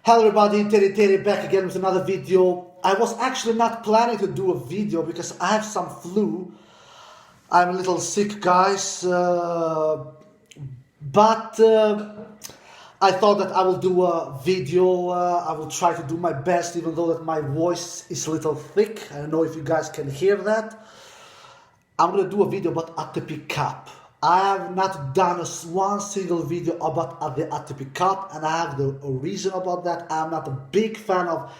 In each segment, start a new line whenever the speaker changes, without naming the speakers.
Hello everybody, Terry back again with another video. I was actually not planning to do a video because I have some flu. I'm a little sick, guys, but I thought that I will do a video. I will try to do my best, even though that my voice is a little thick. I don't know if you guys can hear that. I'm gonna do a video about ATP CUP. I have not done one single video about the ATP CUP, and I have a reason about that. I'm not a big fan of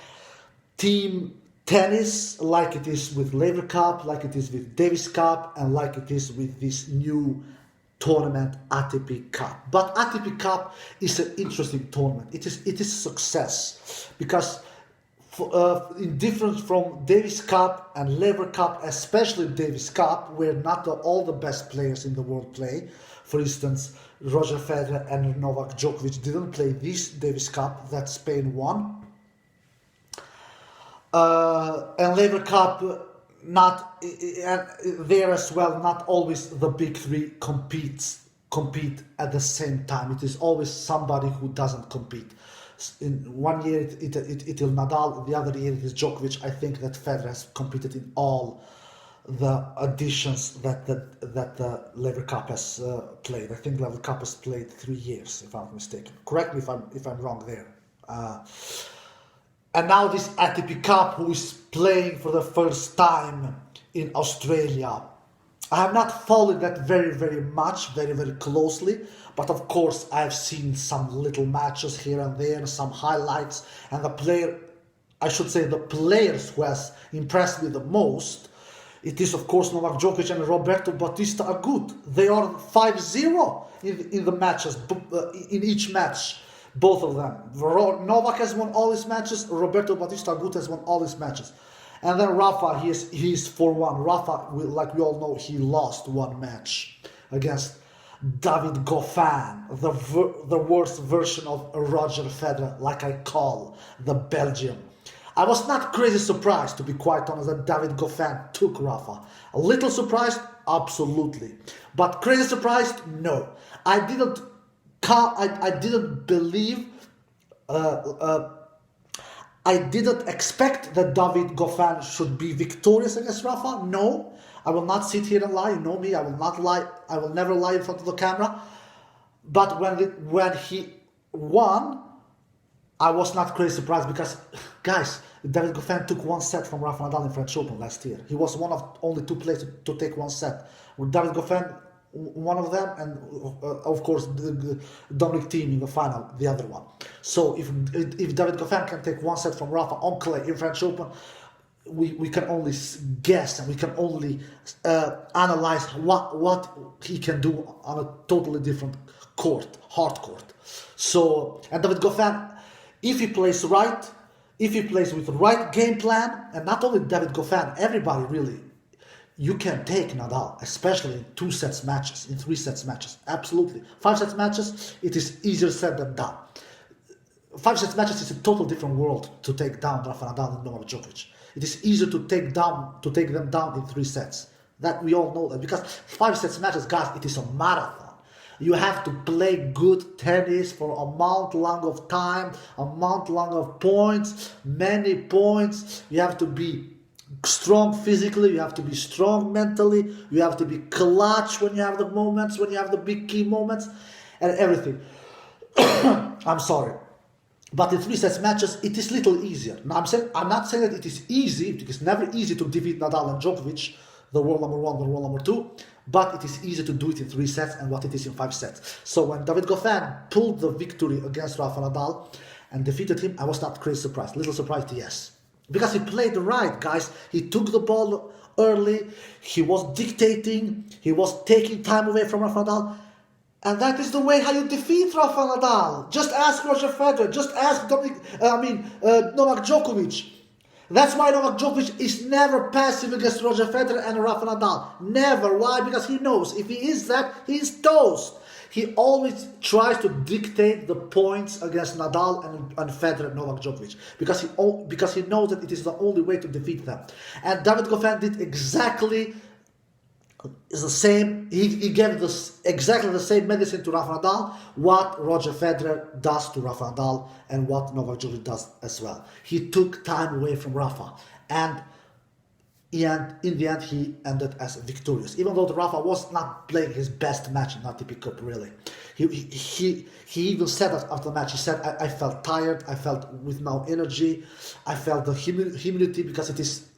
team tennis like it is with Laver Cup, like it is with Davis Cup, and like it is with this new tournament ATP CUP. But ATP CUP is an interesting tournament. It is a success because in difference from Davis Cup and Laver Cup, especially Davis Cup, where not all the best players in the world play. For instance, Roger Federer and Novak Djokovic didn't play this Davis Cup that Spain won. And Laver Cup, not there as well. Not always the big three compete at the same time. It is always somebody who doesn't compete. In one year it is Nadal, the other year it is Djokovic. I think that Federer has competed in all the editions that the Laver Cup has played. I think Laver Cup has played 3 years, if I'm not mistaken. Correct me if I'm wrong there. And now this ATP Cup, who is playing for the first time in Australia. I have not followed that very much, very closely, but of course I have seen some little matches here and there, some highlights, and the players who has impressed me the most, it is of course Novak Djokovic and Roberto Bautista Agut. They are 5-0 in the matches, in each match, both of them. Novak has won all his matches, Roberto Bautista Agut has won all his matches. And then Rafa, he's 4-1. Rafa, like we all know, he lost one match against David Goffin, the worst version of Roger Federer, like I call the Belgian. I was not crazy surprised, to be quite honest, that David Goffin took Rafa. A little surprised, absolutely, but crazy surprised, no. I didn't believe. I didn't expect that David Goffin should be victorious against Rafa. No, I will not sit here and lie. You know me, I will not lie. I will never lie in front of the camera. But when he won, I was not crazy surprised because, guys, David Goffin took one set from Rafa Nadal in French Open last year. He was one of only 2 players to take one set. With David Goffin, one of them, and of course Dominic Thiem in the final, the other one. So if David Goffin can take one set from Rafa on clay in French Open, we can only guess and we can only analyze what he can do on a totally different court, hard court. So, and David Goffin, if he plays right, if he plays with the right game plan, and not only David Goffin, everybody really, you can take Nadal, especially in 2 sets matches, in 3 sets matches. Absolutely. 5 sets matches, it is easier said than done. 5 sets matches is a total different world to take down Rafa Nadal and Novak Djokovic. It is easier to take them down in 3 sets. That we all know that, because 5 sets matches, guys, it is a marathon. You have to play good tennis for a month long of time, a month long of points, many points. You have to be strong physically, you have to be strong mentally, you have to be clutch when you have the moments, when you have the big key moments, and everything. I'm sorry. But in 3 sets matches, it is little easier. Now I'm not saying that it is easy. It is never easy to defeat Nadal and Djokovic, the world number 1, the world number 2, but it is easy to do it in 3 sets and what it is in 5 sets. So when David Goffin pulled the victory against Rafa Nadal and defeated him, I was not crazy surprised. Little surprised, yes. Because he played right, guys. He took the ball early. He was dictating. He was taking time away from Rafa Nadal. And that is the way how you defeat Rafa Nadal. Just ask Roger Federer. Just ask Novak Djokovic. That's why Novak Djokovic is never passive against Roger Federer and Rafa Nadal. Never. Why? Because he knows if he is that, he is toast. He always tries to dictate the points against Nadal and Federer and Novak Djokovic because he knows that it is the only way to defeat them. And David Goffin did exactly It's the same. He gave exactly the same medicine to Rafa Nadal, what Roger Federer does to Rafa Nadal, and what Novak Djokovic does as well. He took time away from Rafa, and in the end he ended as victorious. Even though the Rafa was not playing his best match in ATP Cup, really. He even said that after the match. He said, I felt tired, I felt with no energy, I felt the humidity because it is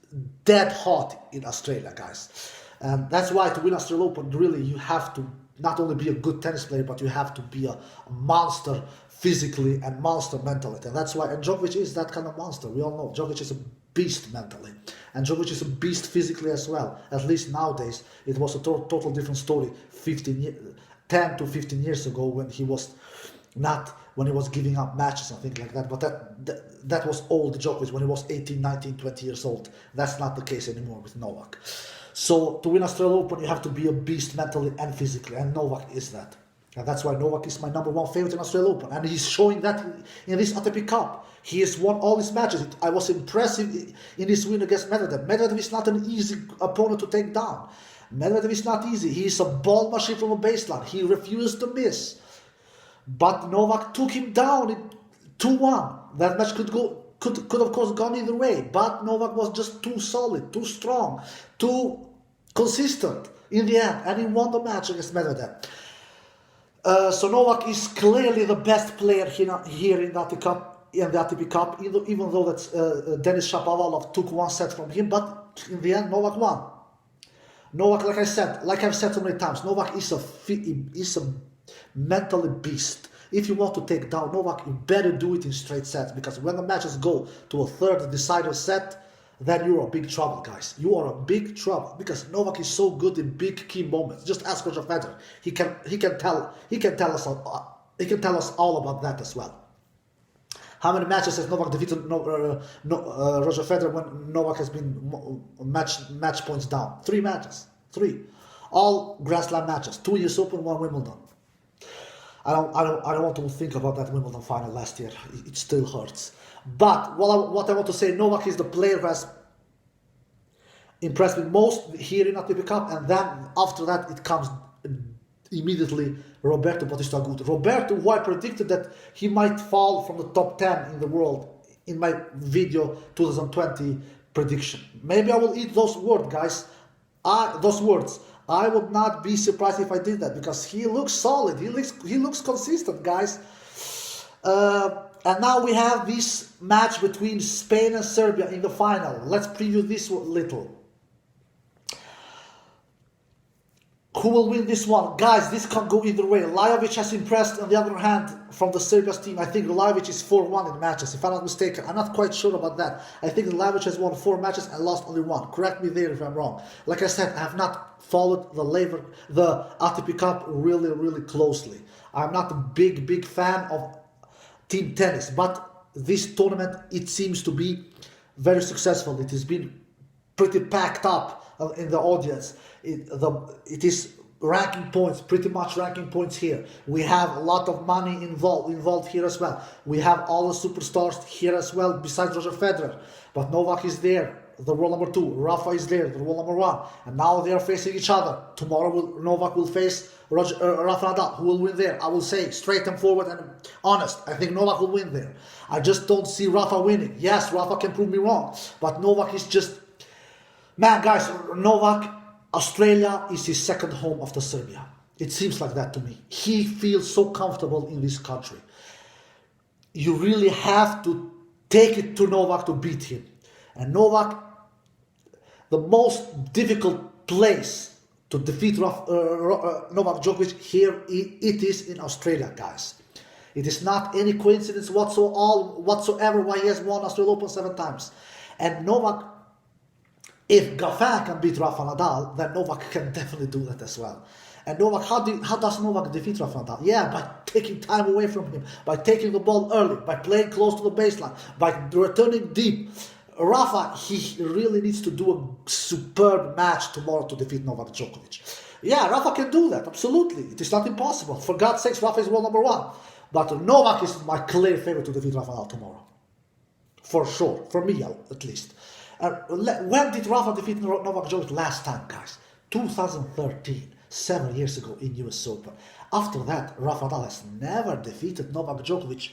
dead hot in Australia, guys. And that's why to win Australian Open, really, you have to not only be a good tennis player, but you have to be a monster physically and monster mentally. And that's why, and Djokovic is that kind of monster. We all know Djokovic is a beast mentally. And Djokovic is a beast physically as well. At least nowadays, it was a total different story 10 to 15 years ago when he was giving up matches and things like that. But that was old Djokovic when he was 18, 19, 20 years old. That's not the case anymore with Novak. So to win Australian Open, you have to be a beast mentally and physically, and Novak is that. And that's why Novak is my #1 favorite in Australian Open, and he's showing that in this ATP Cup. He has won all his matches. I was impressed in his win against Medvedev. Medvedev is not an easy opponent to take down. Medvedev is not easy. He is a ball machine from a baseline. He refused to miss. But Novak took him down in 2-1. That match could of course gone either way, but Novak was just too solid, too strong, too consistent in the end, and he won the match against Medvedev. So Novak is clearly the best player here in the ATP Cup, even though that's Denis Shapovalov took one set from him, but in the end Novak won. Novak, like I've said so many times, Novak is a mentally beast. If you want to take down Novak, you better do it in straight sets, because when the matches go to a third decider set, then you're in big trouble, guys. You are in big trouble, because Novak is so good in big key moments. Just ask Roger Federer. He can tell us all about that as well. How many matches has Novak defeated Roger Federer when Novak has been match points down? 3 matches. 3. All Grand Slam matches. 2 US Open, 1 Wimbledon. I don't want to think about that Wimbledon final last year. It still hurts. But what I want to say, Novak is the player who has impressed me most here in ATP Cup, and then after that it comes immediately Roberto Bautista Agut. Roberto, who I predicted that he might fall from the top 10 in the world in my video 2020 prediction. Maybe I will eat those words, guys. I would not be surprised if I did that, because he looks solid. He looks consistent, guys. And now we have this match between Spain and Serbia in the final. Let's preview this little. Who will win this one? Guys, this can go either way. Lajovic has impressed, on the other hand, from the Serbia's team. I think Lajovic is 4-1 in matches, if I'm not mistaken. I'm not quite sure about that. I think Lajovic has won 4 matches and lost only 1. Correct me there if I'm wrong. Like I said, I have not followed the ATP Cup really closely. I'm not a big fan of team tennis, but this tournament, it seems to be very successful. It has been pretty packed up in the audience. It is ranking points, pretty much ranking points here. We have a lot of money involved here as well. We have all the superstars here as well, besides Roger Federer. But Novak is there, the world number 2. Rafa is there, the world number 1. And now they are facing each other. Tomorrow Novak will face Rafa Nadal. Who will win there? I will say straight and forward and honest, I think Novak will win there. I just don't see Rafa winning. Yes, Rafa can prove me wrong, but Novak is just... Man, guys, Novak, Australia is his second home after Serbia. It seems like that to me. He feels so comfortable in this country. You really have to take it to Novak to beat him. And Novak, the most difficult place to defeat Novak Djokovic here, it is in Australia, guys. It is not any coincidence whatsoever why he has won Australian Open 7 times. And Novak, if Goffin can beat Rafa Nadal, then Novak can definitely do that as well. And Novak, how does Novak defeat Rafa Nadal? Yeah, by taking time away from him, by taking the ball early, by playing close to the baseline, by returning deep. Rafa, he really needs to do a superb match tomorrow to defeat Novak Djokovic. Yeah, Rafa can do that, absolutely. It is not impossible. For God's sakes, Rafa is world number 1. But Novak is my clear favorite to defeat Rafa Nadal tomorrow. For sure, for me at least. When did Rafa defeat Novak Djokovic last time, guys? 2013, 7 years ago in US Open. After that, Rafa Nadal has never defeated Novak Djokovic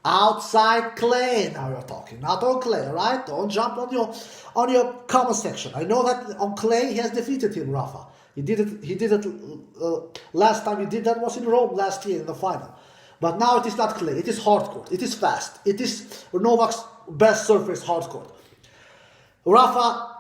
outside clay. Now you're talking, not on clay, right? Don't jump on your comment section. I know that on clay he has defeated him, Rafa. He did it last time he did that was in Rome last year in the final. But now it is not clay, it is hard court, it is fast. It is Novak's best surface, hard court. Rafa,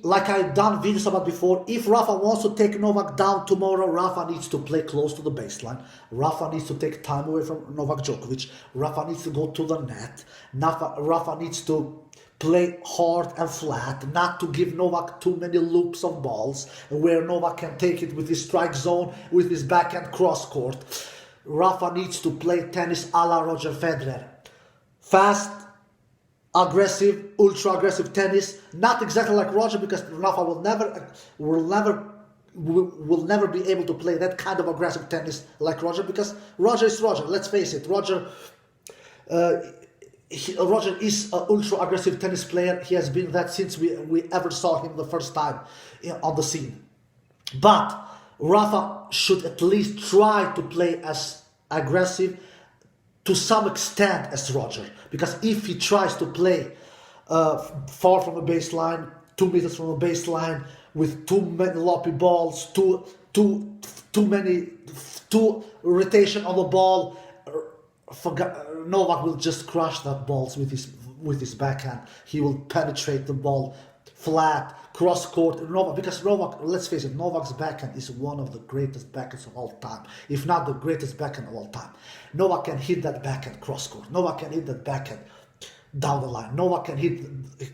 like I've done videos about before, if Rafa wants to take Novak down tomorrow, Rafa needs to play close to the baseline. Rafa needs to take time away from Novak Djokovic. Rafa needs to go to the net. Rafa needs to play hard and flat, not to give Novak too many loops of balls, where Novak can take it with his strike zone, with his backhand cross court. Rafa needs to play tennis a la Roger Federer. Fast, aggressive, ultra aggressive tennis, not exactly like Roger, because Rafa will never be able to play that kind of aggressive tennis like Roger, because Roger is Roger. Let's face it, Roger is an ultra aggressive tennis player. He has been that since we ever saw him the first time on the scene. But Rafa should at least try to play as aggressive to some extent as Roger, because if he tries to play far from the baseline, 2 meters from the baseline, with too many loppy balls, too rotation on the ball, Novak will just crush that balls with his backhand. He will penetrate the ball flat, cross court. Because Novak, let's face it, Novak's backhand is one of the greatest backhands of all time, if not the greatest backhand of all time. Novak can hit that backhand cross court. Novak can hit that backhand down the line. Novak can hit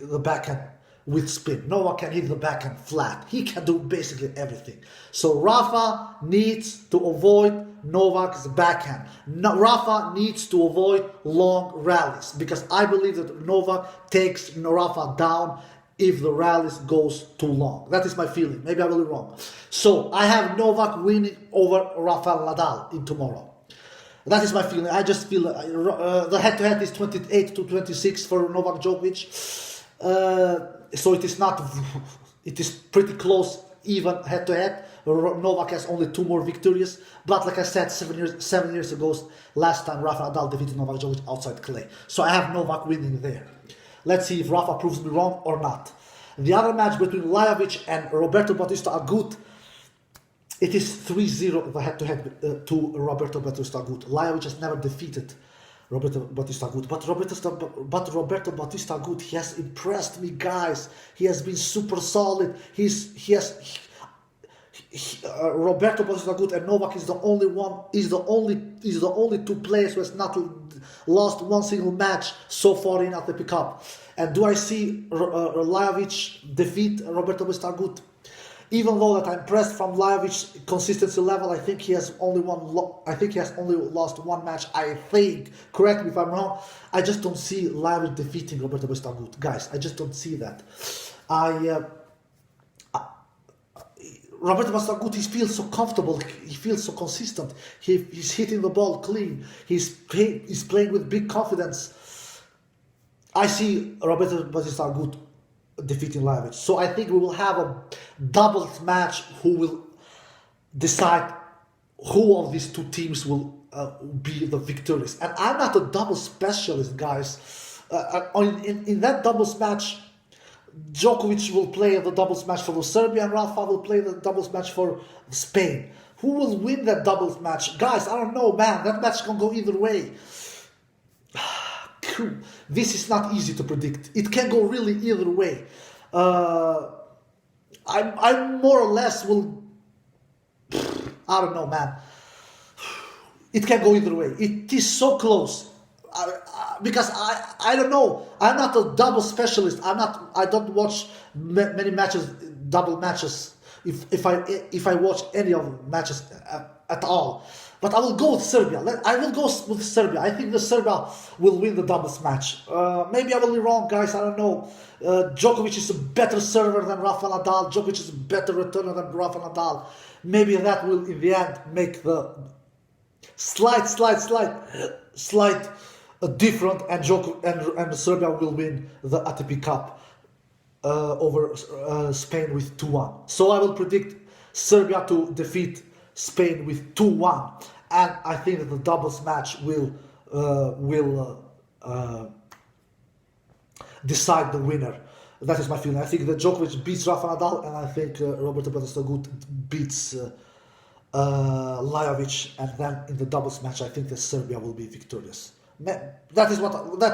the backhand with spin. Novak can hit the backhand flat. He can do basically everything. So Rafa needs to avoid Novak's backhand. Rafa needs to avoid long rallies, because I believe that Novak takes Rafa down if the rallies goes too long. That is my feeling. Maybe I will be wrong. So I have Novak winning over Rafael Nadal in tomorrow. That is my feeling. I just feel the head-to-head is 28-26 for Novak Djokovic. So it is not. It is pretty close, even head-to-head. Novak has only 2 more victories. But like I said, 7 years ago, last time Rafael Nadal defeated Novak Djokovic outside clay. So I have Novak winning there. Let's see if Rafa proves me wrong or not. The other match between Lajovic and Roberto Bautista Agut, it is 3-0 the head-to-head to Roberto Bautista Agut. Lajovic has never defeated Roberto Bautista Agut. But Roberto Bautista Agut, he has impressed me, guys. He has been super solid. Roberto Bautista Agut and Novak is the only 2 players who has not lost one single match so far in ATP CUP. And do I see Lajovic defeat Roberto Bautista Agut? Even though that I'm impressed from Lajovic's consistency level, I think he has only lost 1 match. I think, correct me if I'm wrong, I just don't see Lajovic defeating Roberto Bautista Agut, guys. I just don't see that. Roberto Bautista Agut, he feels so comfortable. He feels so consistent. He's hitting the ball clean. He's playing with big confidence. I see Roberto Bautista Agut defeating Lajovic. So I think we will have a doubles match who will decide who of these 2 teams will be the victorious. And I'm not a doubles specialist, guys. In that doubles match, Djokovic will play the doubles match for Serbia, and Rafa will play the doubles match for Spain. Who will win that doubles match? Guys, I don't know, man. That match can go either way. This is not easy to predict. It can go really either way. I more or less will. I don't know, man. It can go either way. It is so close. Because I don't know. I'm not a double specialist. I don't watch many matches, double matches. If I watch any of the matches at all. But I will go with Serbia. I will go with Serbia. I think the Serbia will win the doubles match. Maybe I will be wrong, guys. I don't know. Djokovic is a better server than Rafael Nadal. Djokovic is a better returner than Rafael Nadal. Maybe that will, in the end, make the slight different, and Serbia will win the ATP Cup. over Spain with 2-1. So I will predict Serbia to defeat Spain with 2-1, and I think that the doubles match will decide the winner. That is my feeling. I think that Djokovic beats Rafa Nadal, and I think Roberto Bautista-Agut beats Lajovic, and then in the doubles match, I think that Serbia will be victorious. That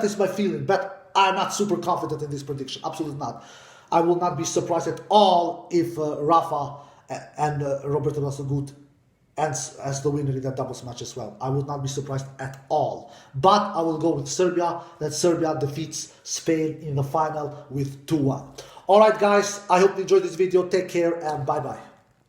is my feeling, but I'm not super confident in this prediction. Absolutely not. I will not be surprised at all if Rafa and Roberto Bautista-Agut ends as the winner in that doubles match as well. I would not be surprised at all. But I will go with Serbia, that Serbia defeats Spain in the final with 2-1. Alright guys, I hope you enjoyed this video. Take care and bye bye.